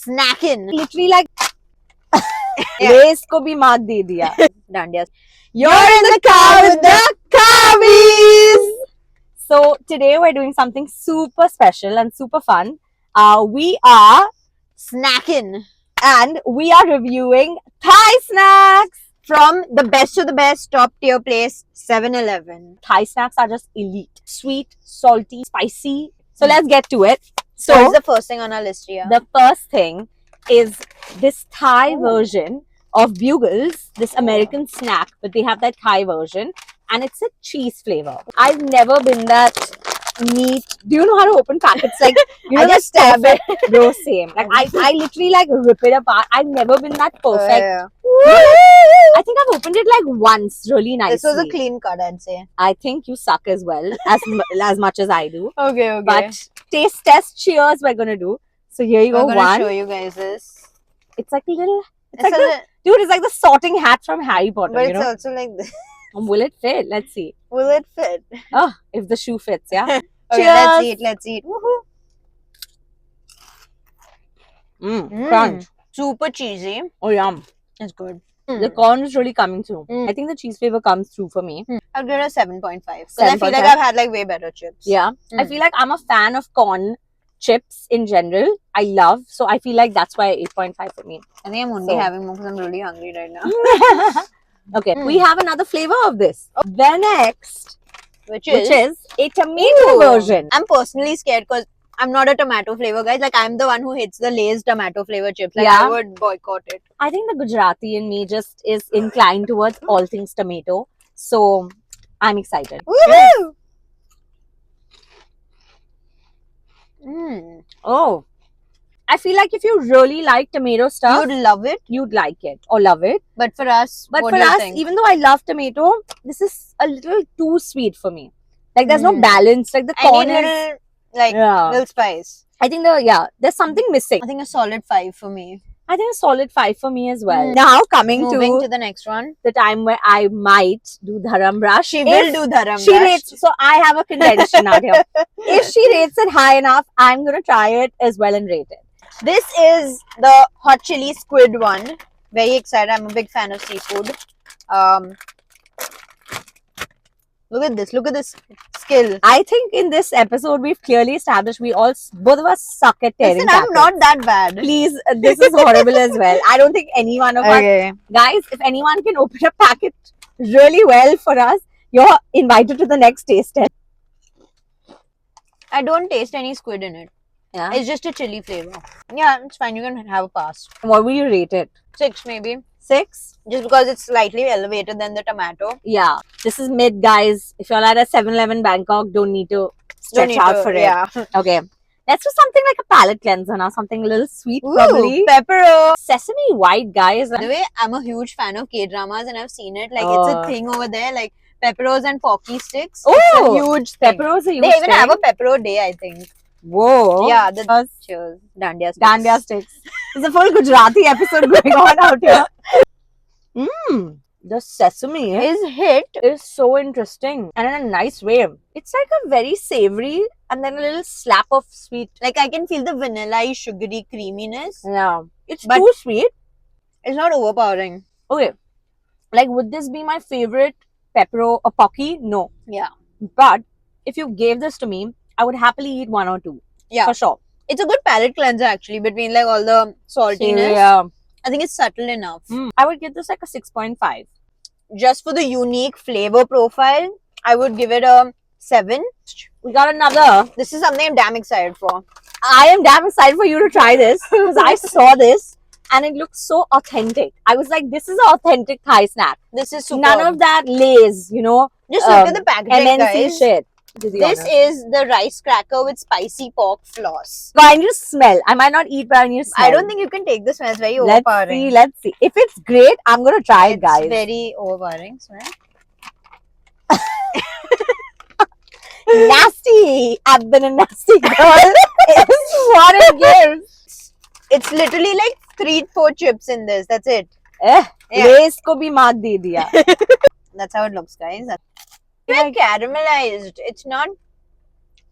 snacking. Literally like Lays को भी मात दे दिया. Dandias. You're in the car with the Kavis. So today we're doing something super special and super fun. We are Snacking. and we are reviewing Thai snacks. From the best of the best top tier place, 7-Eleven. Thai snacks are just elite. Sweet, salty, spicy. So let's get to it. So So what's the first thing on our list here? the first thing is this Thai version of Bugles, this American snack, but they have that Thai version and it's a cheese flavor. I've never been that neat. Do you know how to open packets? Like, you know, I just stab it. Bro, same. Like, I literally like rip it apart. I've never been that perfect. Yeah. I think I've opened it like once, really nicely. This was a clean cut, I'd say. I think you suck as well, as much as I do. Okay. But taste test, cheers, we're gonna do. So here you we're go. gonna One. show you guys this. It's like a little. It's It's like the, dude, it's like the sorting hat from Harry Potter. but You it's know. also like this. Will it fit? Let's see. Will it fit? Oh, if the shoe fits, yeah. Okay, Cheers. let's eat. Woohoo. Crunch. Super cheesy. Oh, yum. It's good. The corn is really coming through. Mm. I think the cheese flavor comes through for me. I'll give it a 7.5. Because I feel like 7.5. I've had like way better chips. Yeah. I feel like I'm a fan of corn chips in general. I love. So I feel like that's why 8.5 for me. I think I'm only So- having more because I'm really hungry right now. Okay. We have another flavor of this. The next, Which which is is a tomato Ooh. version. I'm personally scared because I'm not a tomato flavor guy. Like I'm the one who hates the Lay's tomato flavor chips. Like Yeah. I would boycott it. I think the Gujarati in me just is inclined towards all things tomato. So I'm excited. Woohoo! Mm. Oh, I feel like if you really like tomato stuff, You'd love it, you'd like it or love it. but for us, But what for do you us, think? even though I love tomato, this is a little too sweet for me. Like there's no Mm. balance. Like the I corn need is. little like Yeah. little spice. I think there's something missing. I think a solid 5 for me. I think a solid 5 for me as well. Mm. Now coming Moving to to the next one. the time where I might do dharam brush. She If will do dharam She brush. rates, so I have a convention out here. If she rates it high enough, I'm gonna try it as well and rate it. This is the hot chili squid one. Very excited. I'm a big fan of seafood. Look at this. Look at this skill. I think in this episode we've clearly established both of us suck at tearing Listen, I'm packets. not that bad. Please, this is horrible as well. I don't think any one of us, guys, if anyone can open a packet really well for us, you're invited to the next taste test. I don't taste any squid in it. Yeah. It's just a chili flavor. Yeah, it's fine. You can have a pass. What will you rate it? 6 maybe. 6? Just because it's slightly elevated than the tomato. Yeah. This is mid, guys. If you're at a 7-Eleven Bangkok, don't need to stretch out for it. Yeah. Okay. Let's do something like a palate cleanser now. Something a little sweet, Ooh, probably. pepper. Sesame white, guys. By the way, I'm a huge fan of K-dramas and I've seen it. Like, Oh. it's a thing over there. Like, pepperos and pocky sticks. Oh, it's a huge thing. Pepperos are They even have a pepero day, I think. Whoa. Yeah, Cheers. Dandiya sticks. Dandiya sticks. There's a full Gujarati episode going on out here. The sesame His hit. is so interesting and in a nice way. It's like a very savory and then a little slap of sweet. Like, I can feel the vanilla sugary creaminess. Yeah. It's But- too sweet. It's not overpowering. Okay. Like, would this be my favorite pepero or pocky? No. Yeah. But if you gave this to me, I would happily eat 1 or 2. Yeah. For sure. It's a good palate cleanser actually between like all the saltiness. Yeah. I think it's subtle enough. I would give this like a 6.5. Just for the unique flavor profile, I would give it a 7. We got another. This is something I'm damn excited for. I am damn excited for you to try this because I saw this and it looks so authentic. I was like, this is an authentic Thai snack. This is super. None of that Lay's, you know, Just look at the packaging, MNC guys. shit. To be This honest. is the rice cracker with spicy pork floss. So I need to smell. I might not eat, but I need to smell. I don't think you can take the smell. It's very Let's overpowering. see. Let's see. If it's great, I'm gonna try it, It's guys. very overpowering smell. Nasty. I've been a nasty girl. It's what it gives. It's literally like 3-4 chips in this. That's it. Yeah. Yeah. को भी मात दे दिया. That's how it looks, guys. It's like caramelized. It's not.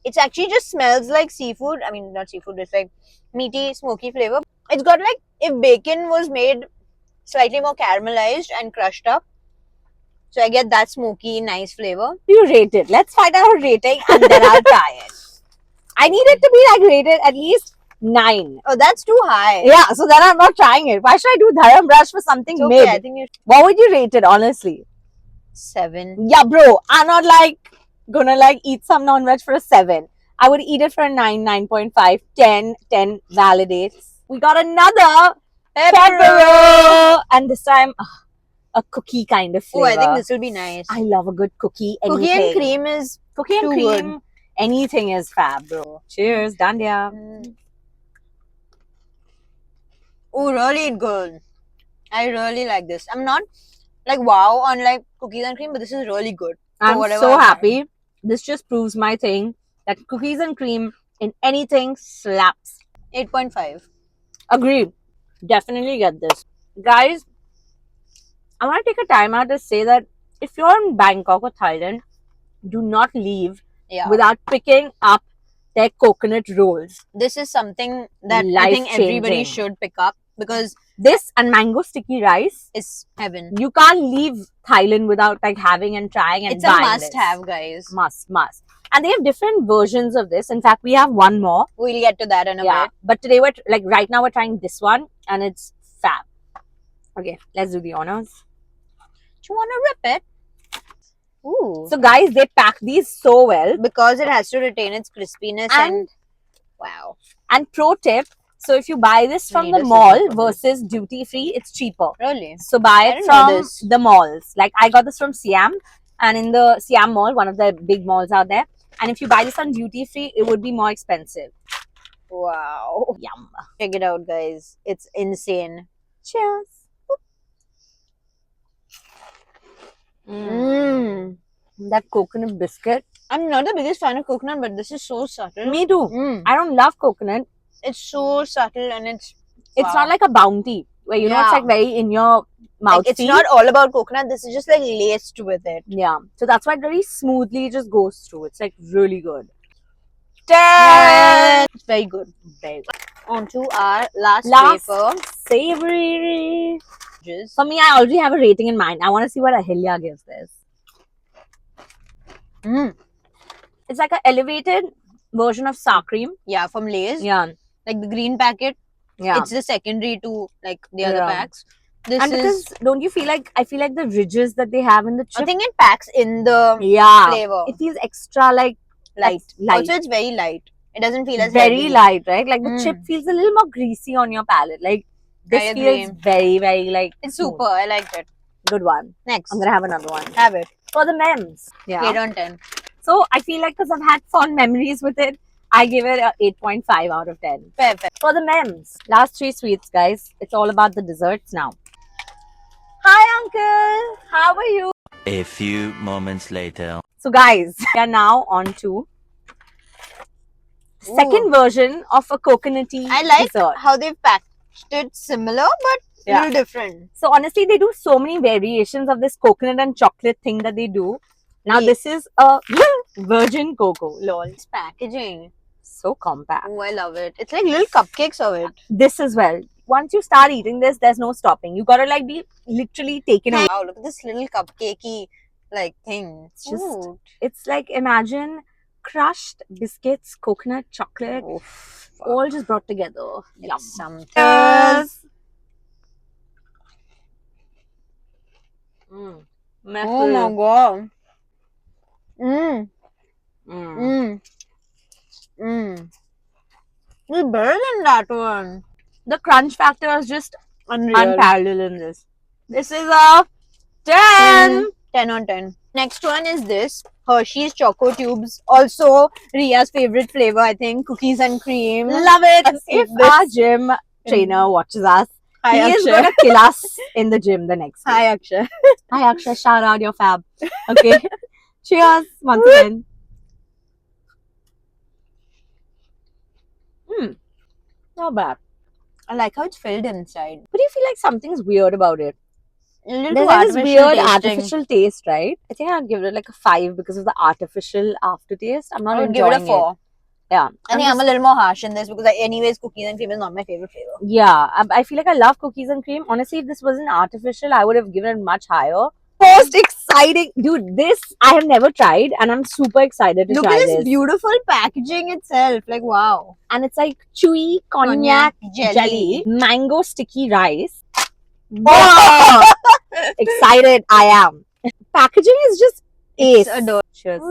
It actually just smells like seafood. I mean, not seafood. It's like meaty, smoky flavor. It's got like if bacon was made slightly more caramelized and crushed up. So I get that smoky, nice flavor. You rate it. Let's find out a rating and then I'll try it. I need it to be like rated at least 9. Oh, that's too high. Yeah, so then I'm not trying it. Why should I do Dharam Brush for something It's okay. mid? I think you What would you rate it, honestly? 7. Yeah, bro. I'm not like gonna like eat some non-veg for a 7. I would eat it for a 9, 9.5, 10, 10 validates. We got another pepper, and this time a cookie kind of Oh, flavor. I think this will be nice. I love a good cookie. Cookie Anything. and cream is Cookie and too cream. good. Anything is fab, bro. Cheers, Dandia. Oh, really good. I really like this. I'm not like wow on like cookies and cream, but this is really good. I'm whatever so I've had. happy. This just proves my thing that cookies and cream in anything slaps. 8.5. Agree. Definitely get this. Guys, I want to take a time out to say that if you're in Bangkok or Thailand, do not leave Yeah. without picking up their coconut rolls. This is something that I think everybody Life-changing. should pick up because This and mango sticky rice, it's heaven. you can't leave Thailand without like having and trying and It's a buying must this. have, guys. Must. And they have different versions of this. In fact, we have one more. We'll get to that in a Yeah. bit. But today we're like right now we're trying this one and it's fab. Okay, let's do the honors. Do you want to rip it? Ooh. So guys, they pack these so well. Because it has to retain its crispiness and wow. And pro tip, so if you buy this from Need the a mall scissor for this. versus duty free, it's cheaper. Really? So buy I it didn't know from this. the malls. Like I got this from Siam, and in the Siam mall, one of the big malls out there. And if you buy this on duty free, it would be more expensive. Wow. Yum. Check it out, guys. It's insane. Cheers. Mmm. That coconut biscuit. I'm not the biggest fan of coconut, but this is so subtle. Me too. Mm. I don't love coconut. It's so subtle and it's It's wow. not like a bounty where you know it's Yeah. like very in your mouth. like, it's not all about coconut. This is just like laced with it. Yeah. So that's why it very smoothly just goes through. It's like really good. 10. It's very good. Very good. On to our last Last wafer. savory. Just For me, I already have a rating in mind. I want to see what Ahilya gives this. mm. It's like an elevated version of sour cream. Yeah, from Lay's. Yeah. Like the green packet. Yeah. It's the secondary to like the other Yeah. packs. This And is. because don't you feel like I feel like the ridges that they have in the chip? I think it packs in the yeah. flavor. It feels extra like light. light. Also, it's very light. It doesn't feel as very heavy. light, right? Like the Mm. chip feels a little more greasy on your palate. Like this I feels agree. very, very like It's smooth. super. I liked it. Good one. Next, I'm gonna have another one have it. for the mems. 8 on 10. So I feel like because I've had fond memories with it, I give it a 8.5 out of 10. Fair. For the mems, last 3 sweets, guys. It's all about the desserts now. Hi, uncle. How are you? A few moments later. So, guys, we are now on to second version of a coconutty I like dessert. how they've packaged it similar but Yeah. little different. So honestly, they do so many variations of this coconut and chocolate thing that they do. Now Yeah. this is a virgin cocoa. Lol. It's packaging. So compact. Oh, I love it. It's like little cupcakes of it. This as well. Once you start eating this, there's no stopping. You gotta like be literally taken away. Wow, look at this little cupcakey like thing. It's just Ooh. it's like imagine crushed biscuits, coconut, chocolate, Oof. all just brought together. Yum. It's something. Cheers. Oh my god. Mmm. Mm. Mmm. It's better than that one. The crunch factor is just Unreal. unparalleled in this. This is a 10. 10 on 10. Next one is this Hershey's Choco Tubes. Also, Ria's favorite flavor, I think. Cookies and cream. Love it. Let's If eat this. our gym trainer watches us, Hi, he is Akshay. going to kill us in the gym the next day. Hi, Akshay. Hi, Akshay. Shout out your fab. Okay. Cheers once again. Not bad. I like how it's filled inside. But you feel like something's weird about it. A little There's too like this artificial weird tasting. artificial taste, right? I think I'd give it like a 5 because of the artificial aftertaste. I'm not I would give enjoying it a 4. Yeah. I think I'm a little more harsh in this because, anyways, cookies and cream is not my favorite flavor. Yeah, I feel like I love cookies and cream. Honestly, if this wasn't artificial, I would have given it much higher. Most exciting, dude! This I have never tried, and I'm super excited to Look try at this this. beautiful packaging itself. Like, wow. And it's like chewy cognac jelly, mango sticky rice. Wow. Excited I am. Packaging is just ace. It's adorable. Cheers.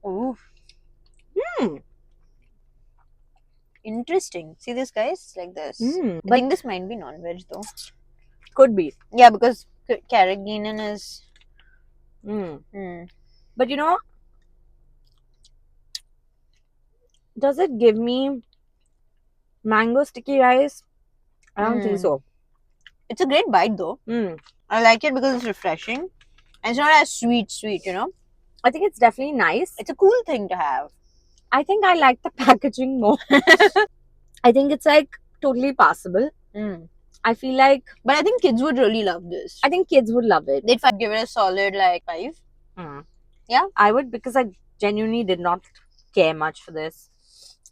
Ooh. Hmm. Interesting. See this, guys? Like this. I But think this might be non-veg though. could be. Yeah, because carrageenan is. But you know, does it give me mango sticky rice? I don't think so. It's a great bite though. I like it because it's refreshing. And it's not as sweet, you know? I think it's definitely nice. It's a cool thing to have. I think I like the packaging more. I think it's like totally passable. I feel like, But I think kids would really love this. I think kids would love it. They'd give it a solid like 5. Yeah? I would, because I genuinely did not care much for this.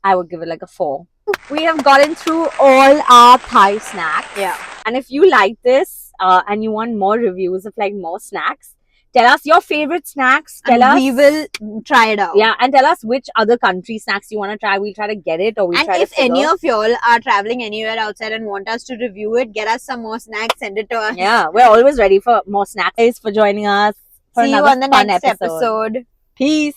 I would give it like a 4. We have gotten through all our Thai snacks. Yeah. And if you like this and you want more reviews of like more snacks, tell us your favorite snacks. Tell us. We will try it out. Yeah, and tell us which other country snacks you want to try. We'll try to get it, or we'll And try if to figure. any of y'all are traveling anywhere outside and want us to review it, get us some more snacks, send it to us. Yeah, we're always ready for more snacks. Thanks for joining us for See you another on the fun next episode. episode. Peace.